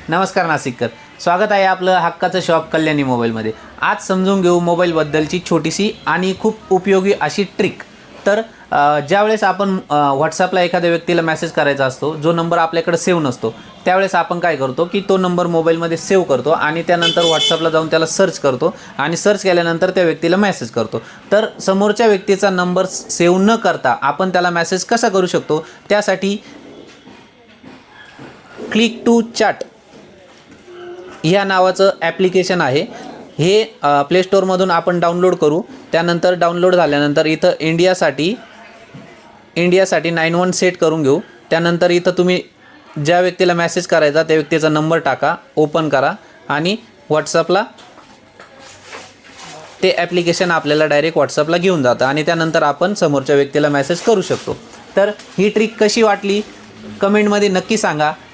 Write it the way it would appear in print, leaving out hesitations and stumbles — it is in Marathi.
नमस्कार नाशिककर, स्वागत आहे आपलं हक्काचं शॉप कल्याणी मोबाईलमध्ये। आज समजून घेऊ मोबाईलबद्दलची छोटीशी आणि खूप उपयोगी अशी ट्रिक। तर ज्यावेळेस आपण व्हॉट्सअपला एखाद्या व्यक्तीला मेसेज करायचा असतो, जो नंबर आपल्याकडे सेव्ह नसतो, त्यावेळेस आपण काय करतो की तो नंबर मोबाईलमध्ये सेव्ह करतो आणि त्यानंतर व्हॉट्सअपला जाऊन त्याला सर्च करतो आणि सर्च केल्यानंतर त्या व्यक्तीला मेसेज करतो। तर समोरच्या व्यक्तीचा नंबर सेव्ह न करता आपण त्याला मेसेज कसा करू शकतो, त्यासाठी क्लिक टू चॅट ह्या नावाचं ॲप्लिकेशन आहे। हे प्ले स्टोअरमधून आपण डाउनलोड करू। त्यानंतर डाउनलोड झाल्यानंतर इथं इंडियासाठी 91 सेट करून घेऊ। त्यानंतर इथं तुम्ही ज्या व्यक्तीला मेसेज करायचा त्या व्यक्तीचा नंबर टाका, ओपन करा आणि व्हॉट्सअपला ते ॲप्लिकेशन आपल्याला डायरेक्ट व्हॉट्सअपला घेऊन जातं आणि त्यानंतर आपण समोरच्या व्यक्तीला मेसेज करू शकतो। तर ही ट्रिक कशी वाटली कमेंटमध्ये नक्की सांगा।